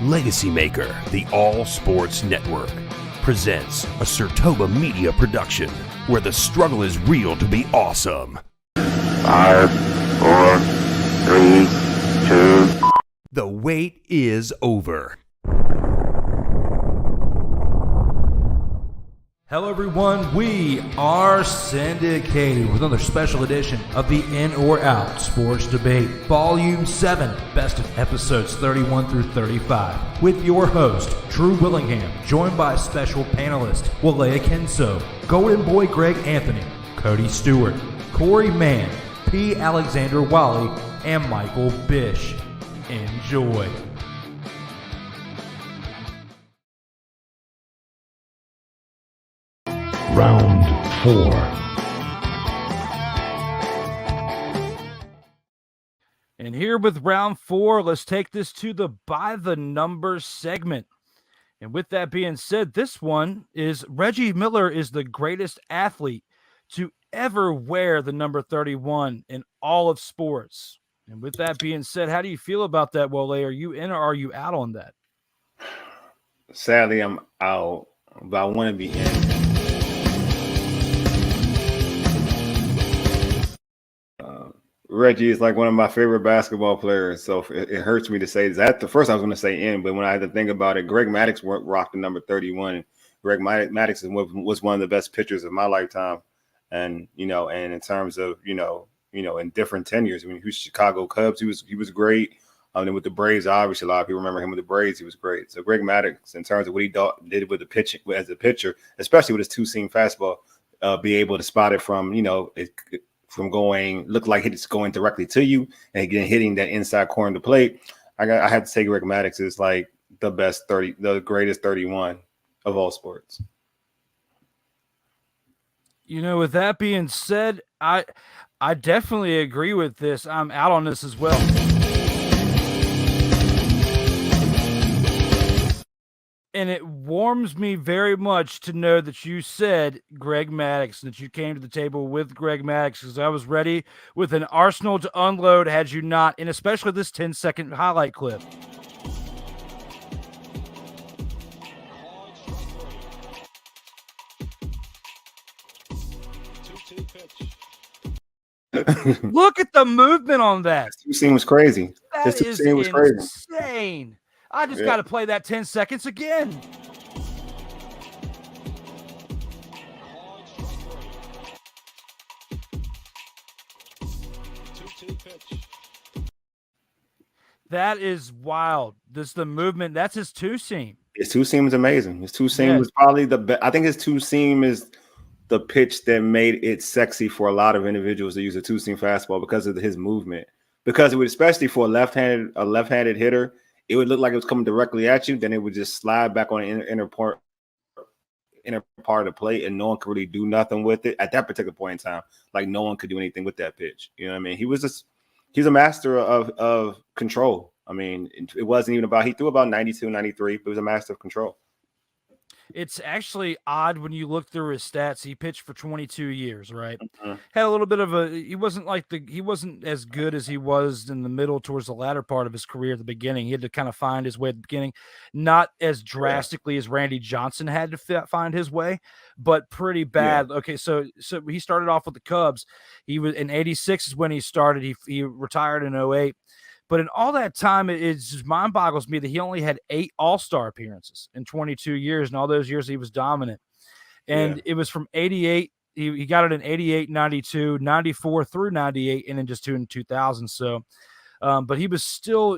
LegacyMaker, the all sports network, presents a SIRTOBA media production where the struggle is real to be awesome. 5, 4, 3, 2. The wait is over. Hello everyone, we are syndicated with another special edition of the In or Out Sports Debate, Volume 7, best of episodes 31 through 35, with your host, Drew Willingham, joined by special panelist, Wole Akinso, Golden Boy Greg Anthony, Cody Stewart, Korrey Mann, P. Alexander Wally, and Michael Bish. Enjoy. Round 4. And here with round 4, let's take this to the by the numbers segment. And with that being said, this one is Reggie Miller is the greatest athlete to ever wear the number 31 in all of sports. And with that being said, how do you feel about that, Wole? Are you in or are you out on that? Sadly, I'm out, but I want to be in. Reggie is like one of my favorite basketball players, so it hurts me to say that. The first I was going to say in, but when I had to think about it, Greg Maddux rocked the number 31. Greg Maddux was one of the best pitchers of my lifetime, and and in terms of in different tenures, I mean, he was Chicago Cubs, he was great. And with the Braves, obviously a lot of people remember him with the Braves. He was great. So Greg Maddux, in terms of what he did with the pitching as a pitcher, especially with his two-seam fastball, be able to spot it from from look like it's going directly to you and again hitting that inside corner of the plate. I had to say Greg Maddux is like the greatest 31 of all sports. With that being said, I definitely agree with this. I'm out on this as well. And it warms me very much to know that you said Greg Maddux, that you came to the table with Greg Maddux, because I was ready with an arsenal to unload had you not, and especially this 10-second highlight clip. Look at the movement on that. His two-seam was crazy. That is insane. I just got to play that 10 seconds again. That is wild. The movement. That's his two-seam. His two-seam is amazing. His two-seam was probably the best. I think his two-seam is the pitch that made it sexy for a lot of individuals to use a two-seam fastball because of his movement. Because it would, especially for a left-handed hitter, it would look like it was coming directly at you. Then it would just slide back on the inner part of the plate, and no one could really do nothing with it at that particular point in time. Like no one could do anything with that pitch. You know what I mean? He's a master of control. I mean, it wasn't even about, he threw about 92, 93, but it was a master of control. It's actually odd when you look through his stats. He pitched for 22 years, right? Mm-hmm. Had a little bit of he wasn't as good as he was in the middle towards the latter part of his career at the beginning. He had to kind of find his way at the beginning, not as drastically as Randy Johnson had to find his way, but pretty bad. Yeah. Okay. So he started off with the Cubs. He was in 86 is when he started. He retired in 08. But in all that time, it just mind boggles me that he only had 8 All-Star appearances in 22 years. And all those years he was dominant. And it was from 88. He got it in 88, 92, 94 through 98, and then just 2 in 2000. So, but he was still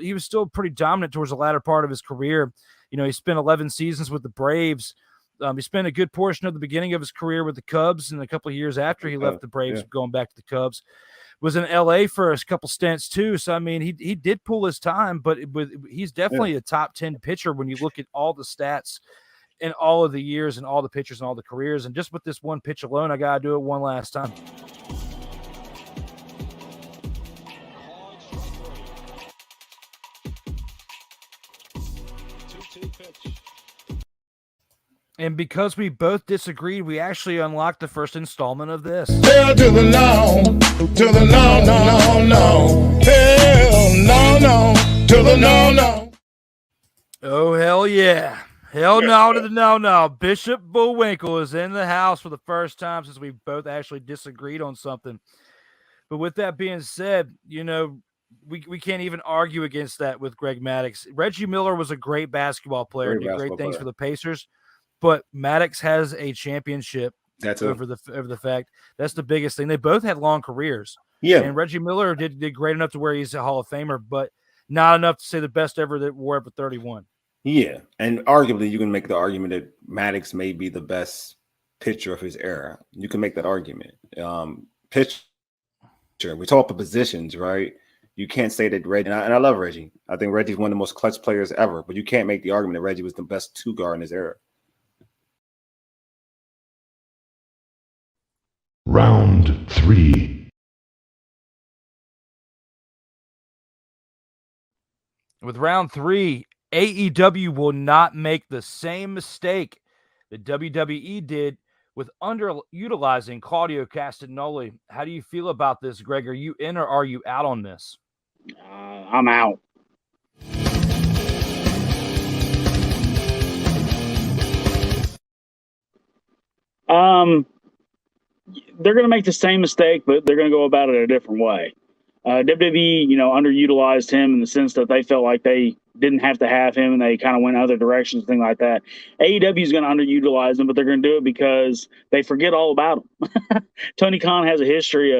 pretty dominant towards the latter part of his career. He spent 11 seasons with the Braves. He spent a good portion of the beginning of his career with the Cubs, and a couple of years after he left the Braves, going back to the Cubs. Was in LA for a couple stints too. So, I mean, he did pull his time, but he's definitely a top 10 pitcher when you look at all the stats and all of the years and all the pitchers and all the careers. And just with this one pitch alone, I got to do it one last time. And because we both disagreed, we actually unlocked the first installment of this. Hell to the no, to the no, no, no, no. Hell no, no, to the no, no. Oh, hell yeah. Hell no to the no. Bishop Bullwinkle is in the house for the first time since we both actually disagreed on something. But with that being said, we can't even argue against that with Greg Maddux. Reggie Miller was a great basketball player, did great things for the Pacers, but Maddux has a championship over the fact. That's the biggest thing. They both had long careers. Yeah. And Reggie Miller did great enough to where he's a Hall of Famer, but not enough to say the best ever that wore ever 31. Yeah. And arguably you can make the argument that Maddux may be the best pitcher of his era. You can make that argument. Pitcher. We talk about positions, right? You can't say that Reggie, and I love Reggie. I think Reggie's one of the most clutch players ever, but you can't make the argument that Reggie was the best two guard in his era. Round 3. With round 3, AEW will not make the same mistake that WWE did with underutilizing Claudio Castagnoli. How do you feel about this, Greg? Are you in or are you out on this? I'm out. They're going to make the same mistake, but they're going to go about it a different way. WWE, underutilized him in the sense that they felt like they didn't have to have him and they kind of went other directions, things like that. AEW is going to underutilize him, but they're going to do it because they forget all about him. Tony Khan has a history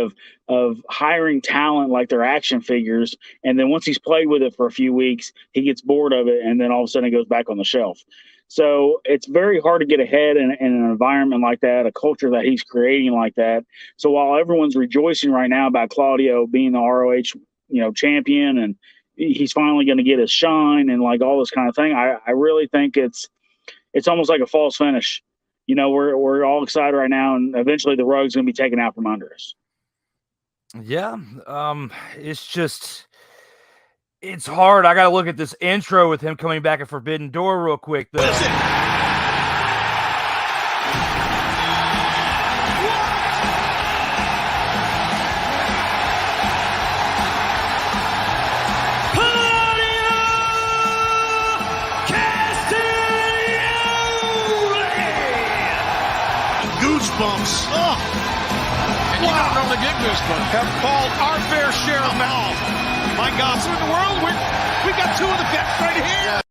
of hiring talent like they're action figures, and then once he's played with it for a few weeks, he gets bored of it, and then all of a sudden it goes back on the shelf. So it's very hard to get ahead in an environment like that, a culture that he's creating like that. So while everyone's rejoicing right now about Claudio being the ROH, champion, and he's finally going to get his shine and like all this kind of thing, I really think it's almost like a false finish. We're all excited right now, and eventually the rug's going to be taken out from under us. Yeah, it's hard. I got to look at this intro with him coming back at Forbidden Door real quick, though. Listen. Claudio Castagnoli! Goosebumps. Oh. And you don't normally get goosebumps. Have called our fair share of balls. My God, so in the world, we've got two of the best right here.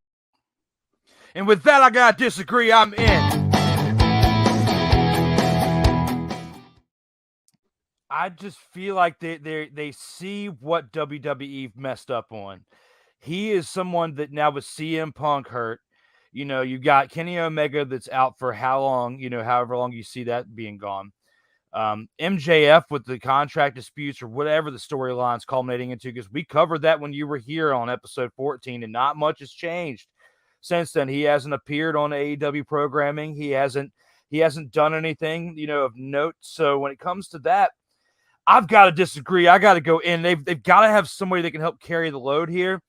And with that, I got to disagree. I'm in. I just feel like they see what WWE messed up on. He is someone that now with CM Punk hurt, you've got Kenny Omega that's out for how long, however long you see that being gone. MJF with the contract disputes or whatever the storyline's culminating into, because we covered that when you were here on episode 14, and not much has changed since then. He hasn't appeared on AEW programming. He hasn't done anything, of note. So when it comes to that, I've got to disagree. I got to go in. They've got to have somebody that can help carry the load here.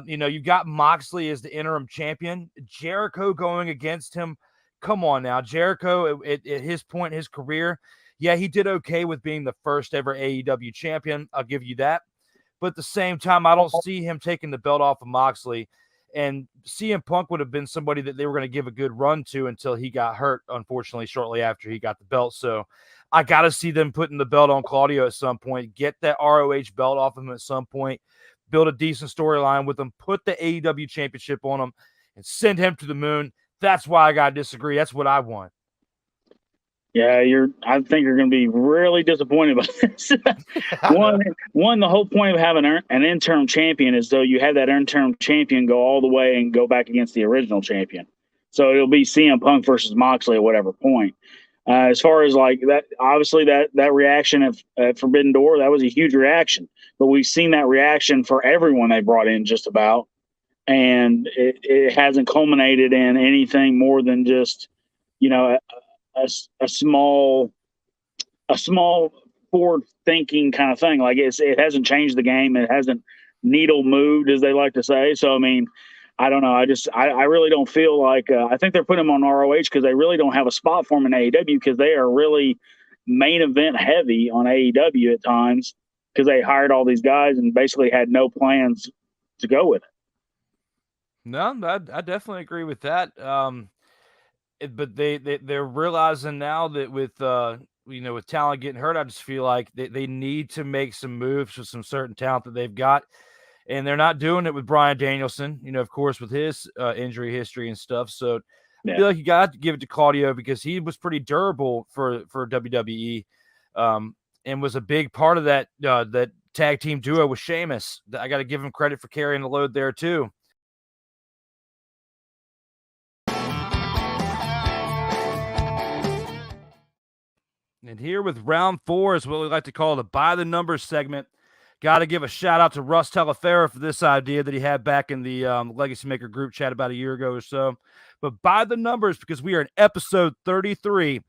You've got Moxley as the interim champion, Jericho going against him. Come on now, Jericho at his point in his career, yeah, he did okay with being the first ever AEW champion. I'll give you that. But at the same time, I don't see him taking the belt off of Moxley. And CM Punk would have been somebody that they were going to give a good run to until he got hurt, unfortunately, shortly after he got the belt. So I got to see them putting the belt on Claudio at some point, get that ROH belt off him at some point, build a decent storyline with him, put the AEW championship on him, and send him to the moon. That's why I got to disagree. That's what I want. Yeah, I think you're going to be really disappointed by this. One, the whole point of having an interim champion is though you have that interim champion go all the way and go back against the original champion. So it'll be CM Punk versus Moxley at whatever point. As far as like that, obviously that reaction at Forbidden Door, that was a huge reaction. But we've seen that reaction for everyone they brought in just about. And it hasn't culminated in anything more than just, a small forward thinking kind of thing. Like it hasn't changed the game. It hasn't needle moved, as they like to say. So, I mean, I don't know. I really don't feel like, I think they're putting him on ROH because they really don't have a spot for him in AEW because they are really main event heavy on AEW at times because they hired all these guys and basically had no plans to go with it. No, I definitely agree with that. But they're realizing now that with with talent getting hurt, I just feel like they need to make some moves with some certain talent that they've got, and they're not doing it with Bryan Danielson. Of course, with his injury history and stuff. So I feel like you got to give it to Claudio because he was pretty durable for WWE, and was a big part of that that tag team duo with Sheamus. I got to give him credit for carrying the load there too. And here with round 4 is what we like to call the By the Numbers segment. Got to give a shout out to Russ Telefera for this idea that he had back in the LegacyMaker group chat about a year ago or so. But by the numbers, because we are in episode 33,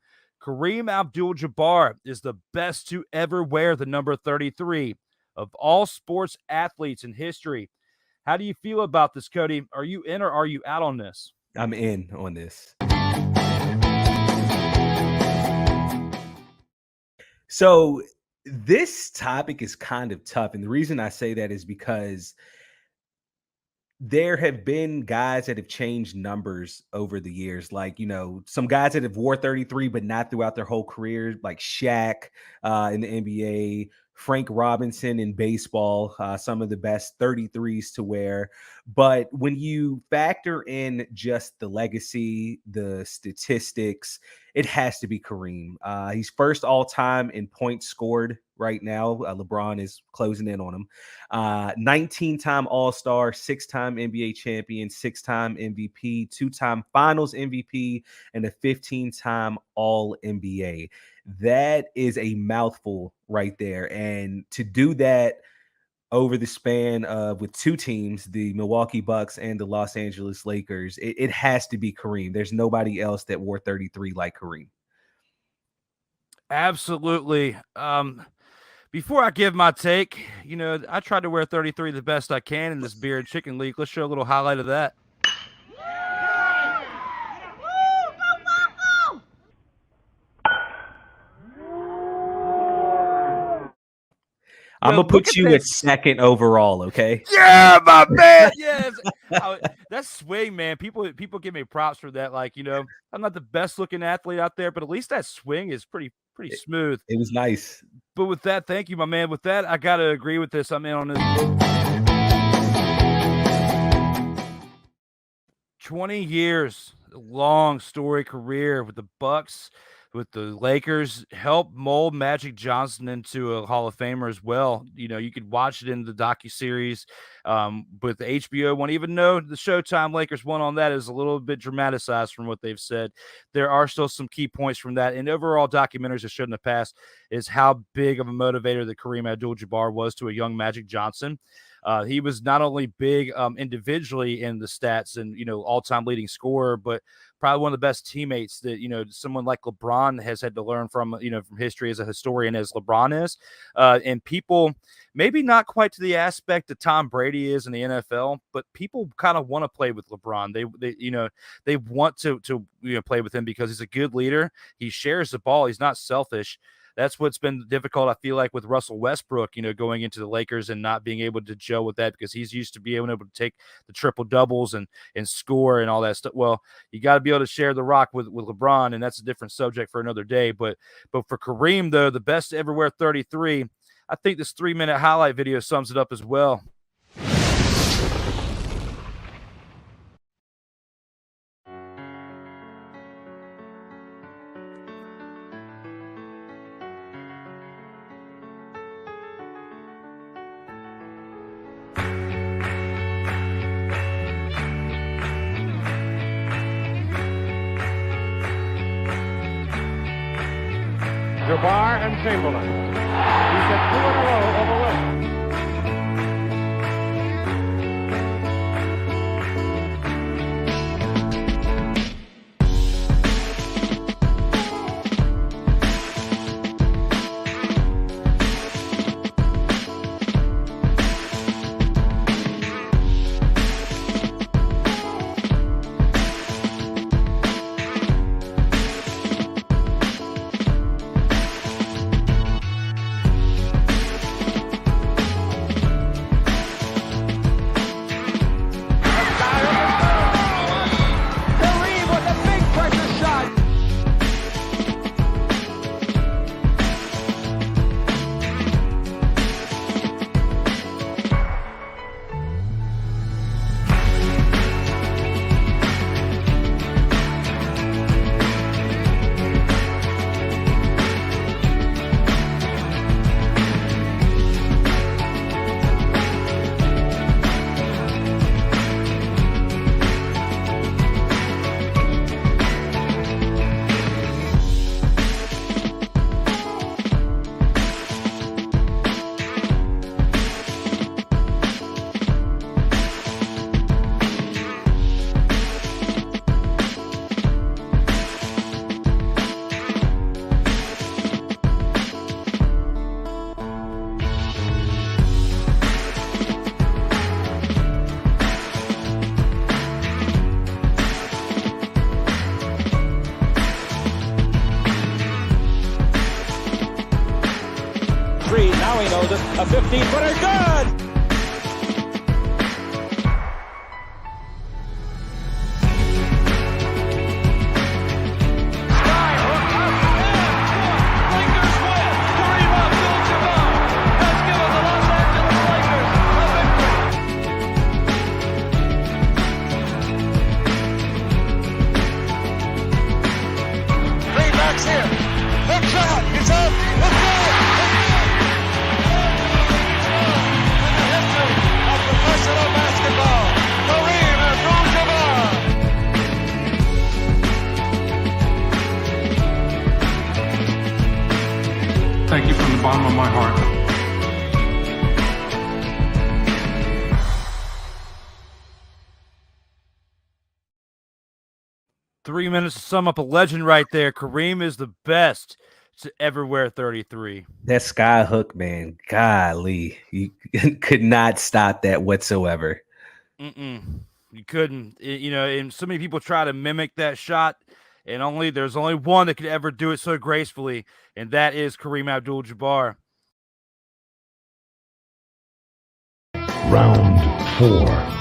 Kareem Abdul-Jabbar is the best to ever wear the number 33 of all sports athletes in history. How do you feel about this, Cody? Are you in or are you out on this? I'm in on this. So this topic is kind of tough. And the reason I say that is because there have been guys that have changed numbers over the years. Like, some guys that have wore 33, but not throughout their whole career, like Shaq in the NBA, Frank Robinson in baseball, some of the best 33s to wear. But when you factor in just the legacy, the statistics, it has to be Kareem. He's first all time in points scored right now. LeBron is closing in on him. 19-time All-Star, 6-time NBA champion, 6-time MVP, 2-time Finals MVP, and a 15-time All-NBA. That is a mouthful right there. And to do that over the span of with two teams, the Milwaukee Bucks and the Los Angeles Lakers, it has to be Kareem. There's nobody else that wore 33 like Kareem. Absolutely. Before I give my take, I tried to wear 33 the best I can in this beer and chicken league. Let's show a little highlight of that. I'm going to put you at second overall, okay? Yeah, my man. Yes. That swing, man. People give me props for that. Like, I'm not the best looking athlete out there, but at least that swing is pretty smooth. It was nice. But with that, thank you, my man. With that, I got to agree with this. I'm in on this. 20 years, long story career with the Bucks, with the Lakers, helped mold Magic Johnson into a Hall of Famer as well. You could watch it in the docuseries with the HBO one, even though the Showtime Lakers one on that is a little bit dramatized from what they've said. There are still some key points from that. And overall documentaries that showed in the past is how big of a motivator that Kareem Abdul-Jabbar was to a young Magic Johnson. He was not only big individually in the stats and, all-time leading scorer, but probably one of the best teammates that, someone like LeBron has had to learn from, from history as a historian as LeBron is. And people, maybe not quite to the aspect that Tom Brady is in the NFL, but people kind of want to play with LeBron. They want to play with him because he's a good leader. He shares the ball. He's not selfish. That's what's been difficult, I feel like, with Russell Westbrook, going into the Lakers and not being able to gel with that because he's used to being able to take the triple doubles and score and all that stuff. Well, you got to be able to share the rock with LeBron, and that's a different subject for another day. But for Kareem, though, the best to ever wear 33, I think this 3-minute highlight video sums it up as well. Jabbar and Chamberlain. He's got 2 in a row over Wilson. A 15-footer, good! Skyhook up and Lakers win! Kareem Abdul-Jabbar has given the Los Angeles Lakers a victory! Greenback's here. Hook shot. It's up. Let's go. Of professional basketball, Kareem Abdul-Jabbar. Thank you from the bottom of my heart. Three minutes to sum up a legend right there. Kareem is the best to ever wear 33. That sky hook, man, golly, you could not stop that whatsoever. You couldn't. And so many people try to mimic that shot, and there's only one that could ever do it so gracefully, and that is Kareem Abdul-Jabbar. Round 4.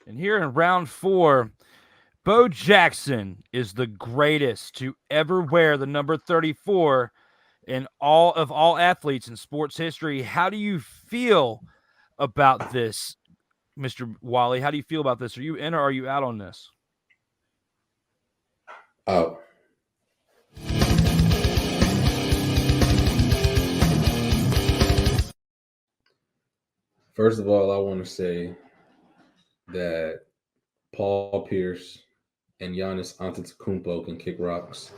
And here in round 4, Bo Jackson is the greatest to ever wear the number 34 in all athletes in sports history. How do you feel about this, Mr. Wally? How do you feel about this? Are you in or are you out on this? Out. First of all, I want to say that Paul Pierce and Giannis Antetokounmpo can kick rocks.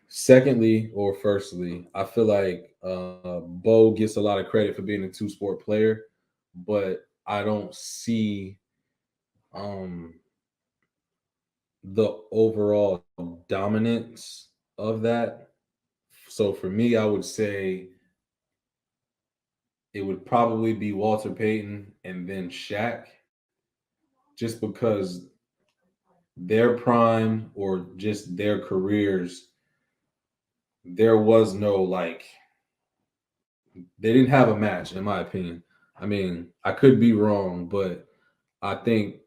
Secondly, or firstly, I feel like Bo gets a lot of credit for being a two-sport player, but I don't see the overall dominance of that. So for me, I would say it would probably be Walter Payton and then Shaq, just because their prime or just their careers, there was no they didn't have a match, in my opinion. I mean, I could be wrong, but I think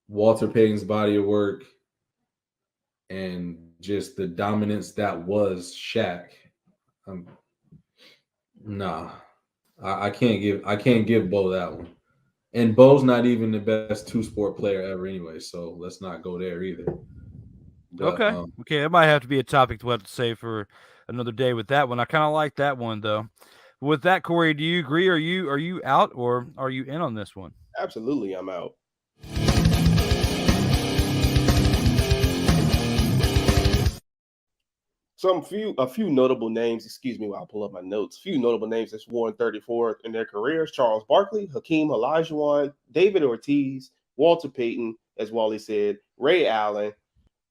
Walter Payton's body of work and just the dominance that was Shaq, I can't give Bo that one. And Bo's not even the best two-sport player ever anyway, so let's not go there either. But, okay, it might have to be a topic to have to say for another day with that one. I kind of like that one though. With that, Korrey, do you agree? Are you out or are you in on this one? Absolutely, I'm out. So a few notable names, excuse me while I pull up my notes. A few notable names that's worn 34 in their careers: Charles Barkley, Hakeem Olajuwon, David Ortiz, Walter Payton, as Wally said, Ray Allen,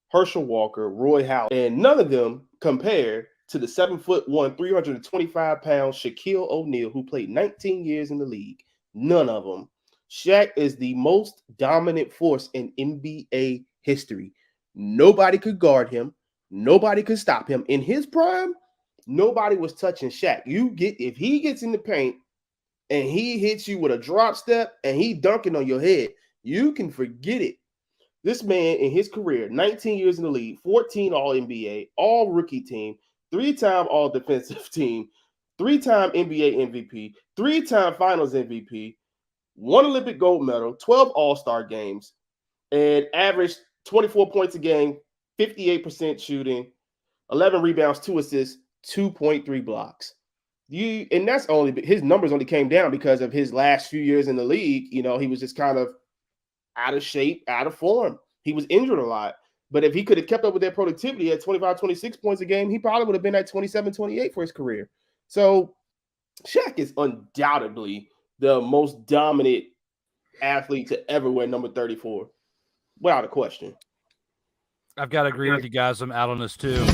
Herschel Walker, Roy Howard, and none of them compare to the 7'1", 325-pound Shaquille O'Neal, who played 19 years in the league. None of them. Shaq is the most dominant force in NBA history. Nobody could guard him. Nobody could stop him. In his prime, nobody was touching Shaq. If he gets in the paint and he hits you with a drop step and he dunking on your head, you can forget it. This man in his career, 19 years in the league, 14 All-NBA, All-Rookie team, 3-time All-Defensive team, 3-time NBA MVP, 3-time Finals MVP, 1 Olympic gold medal, 12 All-Star games, and averaged 24 points a game, 58% shooting, 11 rebounds, 2 assists, 2.3 blocks. And that's only his numbers only came down because of his last few years in the league. He was just kind of out of shape, out of form. He was injured a lot. But if he could have kept up with that productivity at 25, 26 points a game, he probably would have been at 27, 28 for his career. So Shaq is undoubtedly the most dominant athlete to ever wear number 34, without a question. I've got to agree with you guys. I'm out on this too.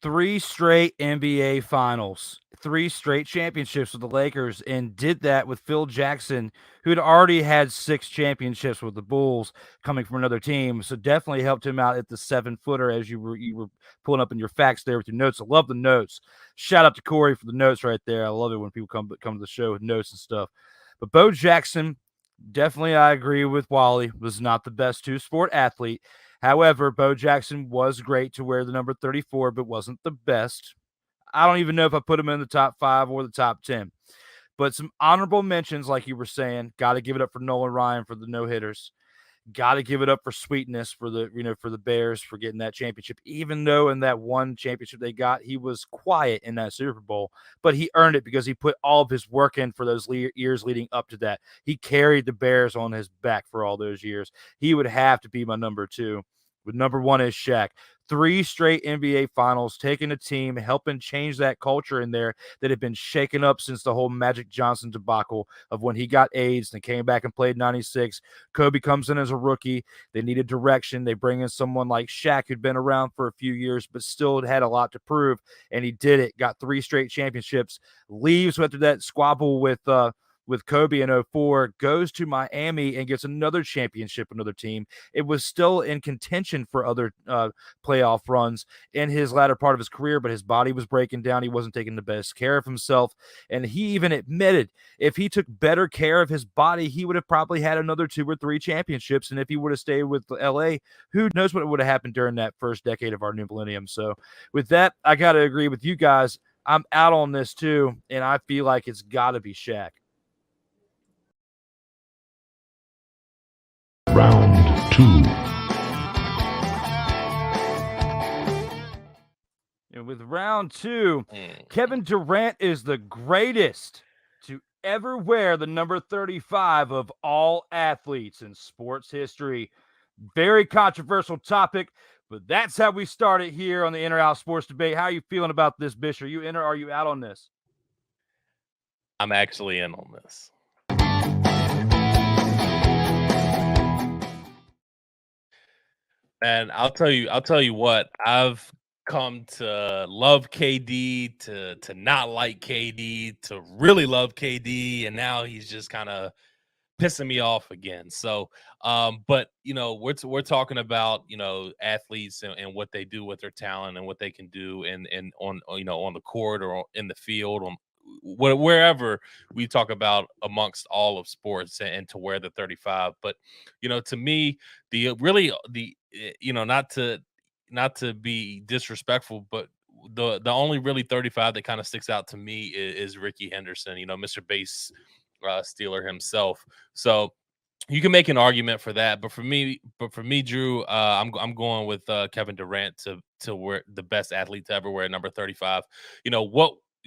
3 straight NBA finals, 3 straight championships with the Lakers, and did that with Phil Jackson, who had already had 6 championships with the Bulls coming from another team. So definitely helped him out at the 7-footer as you were pulling up in your facts there with your notes. I love the notes. Shout out to Korrey for the notes right there. I love it when people come to the show with notes and stuff. But Bo Jackson, definitely I agree with Wally, was not the best two-sport athlete. However, Bo Jackson was great to wear the number 34, but wasn't the best. I don't even know if I put him in the top 5 or the top 10. But some honorable mentions, like you were saying, got to give it up for Nolan Ryan for the no-hitters. Got to give it up for Sweetness for the Bears for getting that championship. Even though in that one championship they got, he was quiet in that Super Bowl, but he earned it because he put all of his work in for those years leading up to that. He carried the Bears on his back for all those years. He would have to be my number 2. With number 1 is Shaq. 3 straight NBA finals, taking a team, helping change that culture in there that had been shaken up since the whole Magic Johnson debacle of when he got AIDS and came back and played 96. Kobe comes in as a rookie. They needed direction. They bring in someone like Shaq who'd been around for a few years but still had a lot to prove, and he did it. Got 3 straight championships. Leaves after that squabble with Kobe in 04, goes to Miami and gets another championship, another team. It was still in contention for other playoff runs in his latter part of his career, but his body was breaking down. He wasn't taking the best care of himself. And he even admitted if he took better care of his body, he would have probably had another 2 or 3 championships. And if he would have stayed with LA, who knows what would have happened during that first decade of our new millennium. So with that, I got to agree with you guys. I'm out on this too, and I feel like it's got to be Shaq. Round 2. And with round 2, Kevin Durant is the greatest to ever wear the number 35 of all athletes in sports history. Very controversial topic, but that's how we start it here on the In or Out Sports Debate. How are you feeling about this, Bish? Are you in or are you out on this? I'm actually in on this. And I'll tell you what, I've come to love KD, to not like KD, to really love KD, and now he's just kind of pissing me off again. So, but we're talking about athletes and what they do with their talent and what they can do and on on the court or in the field, on wherever we talk about amongst all of sports and to wear the 35. But to me, not to be disrespectful, but the only really 35 that kind of sticks out to me is Ricky Henderson, Mr. Base Stealer himself. So you can make an argument for that, but for me, Drew, I'm going with Kevin Durant to wear the best athlete to ever wear number 35.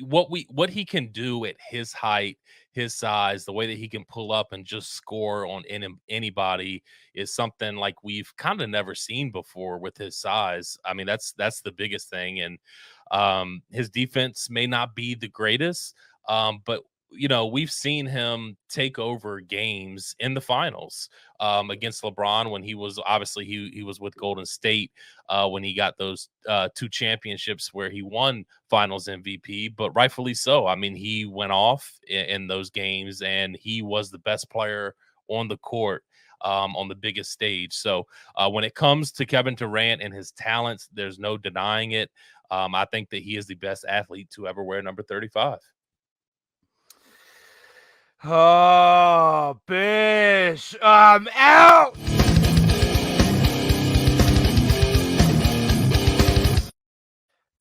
What he can do at his height, his size, the way that he can pull up and just score on anybody is something like we've kind of never seen before with his size. I mean, that's the biggest thing. And his defense may not be the greatest, but we've seen him take over games in the finals against LeBron when he was obviously he was with Golden State when he got those 2 championships where he won finals MVP, but rightfully so. I mean, he went off in those games and he was the best player on the court on the biggest stage. So when it comes to Kevin Durant and his talents, there's no denying it. I think that he is the best athlete to ever wear number 35. Oh, Bish, I'm out.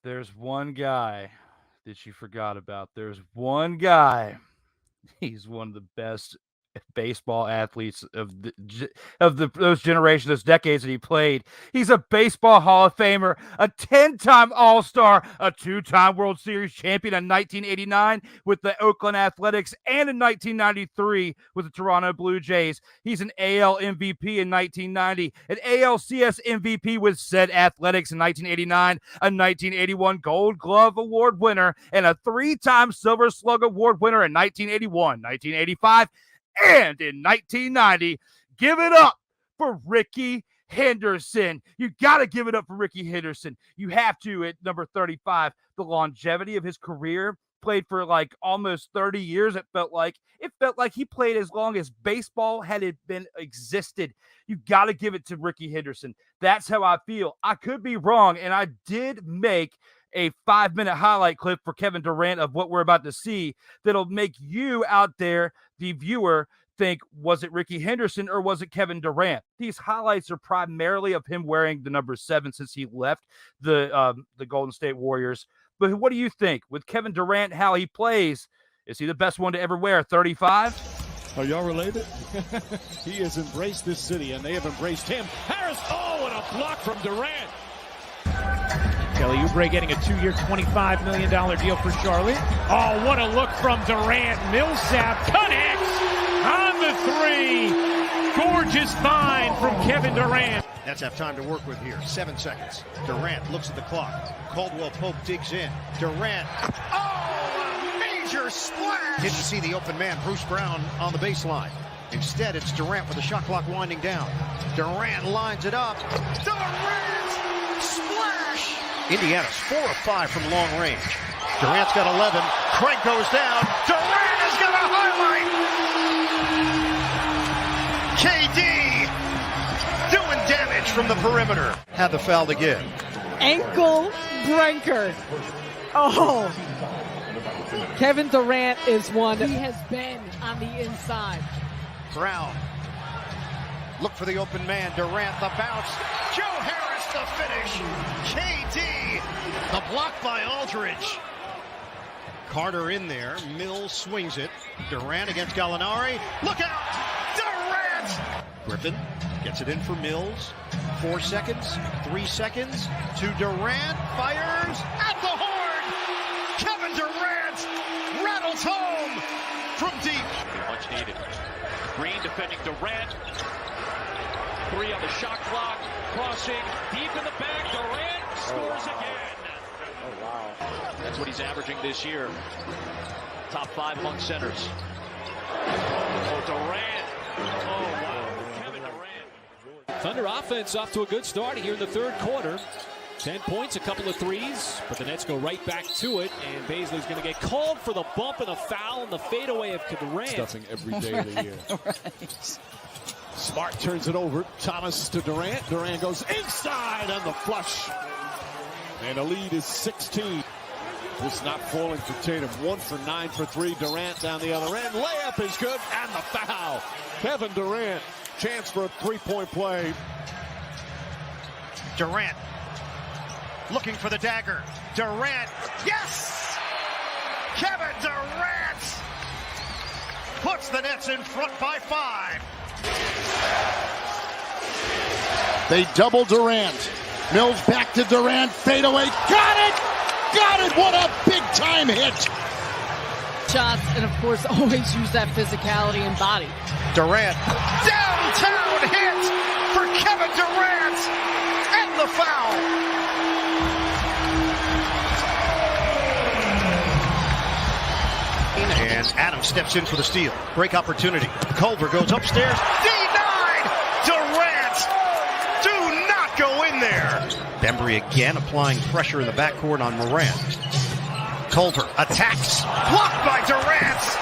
There's one guy that you forgot about. There's one guy. He's one of the best baseball athletes of those generations, those decades that he played. He's a baseball Hall of Famer, a 10-time All-Star, a 2-time World Series champion in 1989 with the Oakland Athletics and in 1993 with the Toronto Blue Jays. He's an AL MVP in 1990, an ALCS MVP with said Athletics in 1989, a 1981 Gold Glove Award winner, and a 3-time Silver Slug Award winner in 1981, 1985, and in 1990. Give it up for Ricky Henderson. You got to give it up for Ricky Henderson. You have to at number 35. The longevity of his career, played for like almost 30 years. It felt like he played as long as baseball had it been existed. You got to give it to Ricky Henderson. That's how I feel. I could be wrong, and I did make a 5-minute highlight clip for Kevin Durant of what we're about to see that'll make you out there, the viewer, think, was it Ricky Henderson or was it Kevin Durant? These highlights are primarily of him wearing the number 7 since he left the Golden State Warriors. But what do you think? With Kevin Durant, how he plays, is he the best one to ever wear 35? Are y'all related? He has embraced this city, and they have embraced him. Harris, and a block from Durant. Kelly Oubre getting a 2-year, $25 million deal for Charlotte. Oh, what a look from Durant. Millsap connects on the 3. Gorgeous find from Kevin Durant. Nets have time to work with here. 7 seconds. Durant looks at the clock. Caldwell Pope digs in. Durant. Oh, a major splash! Didn't see the open man, Bruce Brown, on the baseline. Instead, it's Durant with the shot clock winding down. Durant lines it up. Durant! Splash! Indiana's 4 of 5 from long range. Durant's got 11. Craig goes down. Durant has got a highlight! KD doing damage from the perimeter. Had the foul again. Ankle breaker. Oh. Kevin Durant is one. He has been on the inside. Brown. Look for the open man. Durant, the bounce. Joe Harris, the finish. KD. The block by Aldridge. Carter in there. Mills swings it. Durant against Gallinari. Look out. Durant. Griffin gets it in for Mills. 4 seconds. 3 seconds. To Durant. Fires at the horn. Kevin Durant rattles home from deep. Much needed. Green defending Durant. 3 on the shot clock. Crossing deep in the bag. Durant scores again. Oh, wow. That's what he's averaging this year. Top 5 among centers. Oh, Durant. Oh, wow. Kevin Durant. Thunder offense off to a good start here in the third quarter. 10 points, a couple of threes, but the Nets go right back to it, and Baisley's going to get called for the bump and the foul and the fadeaway of Durant. Stuffing every day of the year. Right. Smart turns it over. Thomas to Durant. Durant goes inside on the flush. And the lead is 16. Just not falling for Tatum. 1 for 9 for 3. Durant down the other end. Layup is good, and the foul. Kevin Durant, chance for a 3-point play. Durant looking for the dagger. Durant, yes! Kevin Durant puts the Nets in front by 5. They double Durant. Mills back to Durant. Fadeaway. Got it! Got it! What a big-time hit! Shots, and of course, always use that physicality and body. Durant, downtown hit for Kevin Durant, and the foul. And Adams steps in for the steal. Break opportunity. Culver goes upstairs. Denied! Durant! Do not go in there! Bembry again applying pressure in the backcourt on Morant. Culver attacks. Blocked by Durant!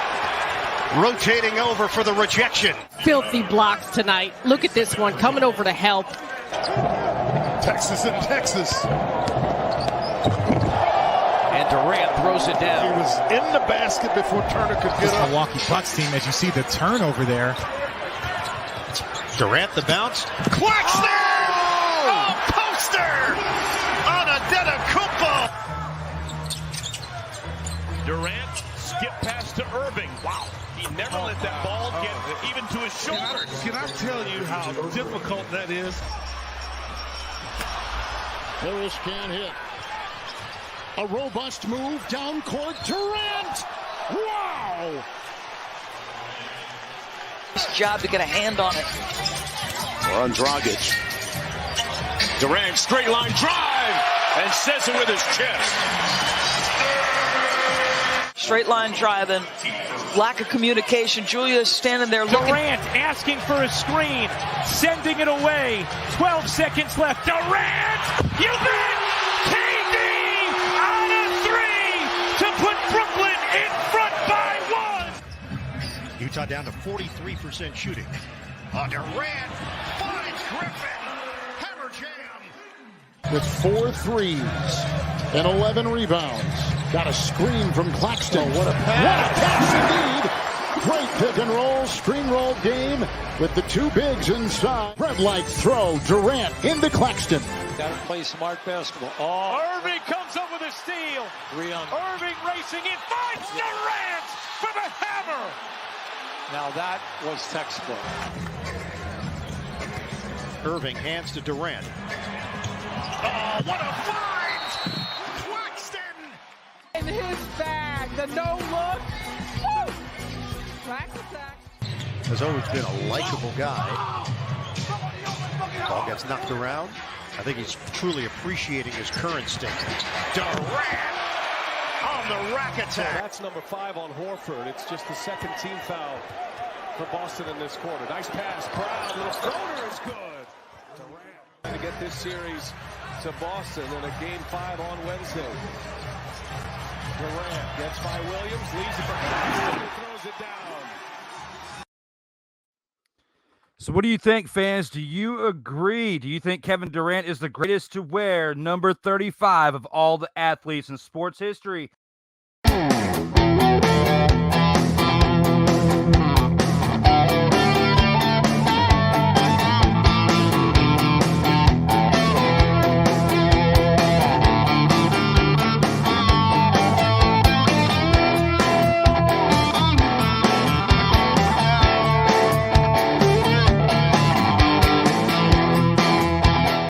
Rotating over for the rejection. Filthy blocks tonight. Look at this one coming over to help. Texas and Texas. And Durant throws it down. He was in the basket before Turner could get up. Milwaukee Bucks team, as you see the turnover there. Durant the bounce. Claxton! Oh, poster! On a Antetokounmpo. Durant skip pass to Irving. Wow. He never let that ball get even to his shoulder. Can I tell you how difficult that is? Harris can't hit. A robust move down court. Durant! Wow! His job to get a hand on it. On Dragic. Durant straight line drive and says it with his chest. Straight line driving, lack of communication. Julius standing there looking. Durant asking for a screen, sending it away. 12 seconds left. Durant, you bet! KD on a three to put Brooklyn in front by 1. Utah down to 43% shooting. Durant finds Griffin. Hammer jam. With 4 threes and 11 rebounds. Got a screen from Claxton. Oh, what a pass. What a pass indeed. Great pick and roll, screen roll game with the 2 bigs inside. Red-like throw. Durant into Claxton. Got to play smart basketball. Oh, Irving comes up with a steal. 3 on. Irving racing in, finds Durant for the hammer. Now that was textbook. Irving hands to Durant. Oh, what a find! In his bag, the no look. Woo! Rack attack. Has always been a likable guy. Ball gets knocked around. I think he's truly appreciating his current state. Durant on the rack attack. So that's number 5 on Horford. It's just the second team foul for Boston in this quarter. Nice pass. Brown, little floater is good. Durant to get this series to Boston in a game 5 on Wednesday. Durant gets by Williams, leaves it for Claxton, and throws it down. So what do you think, fans? Do you agree? Do you think Kevin Durant is the greatest to wear number 35 of all the athletes in sports history?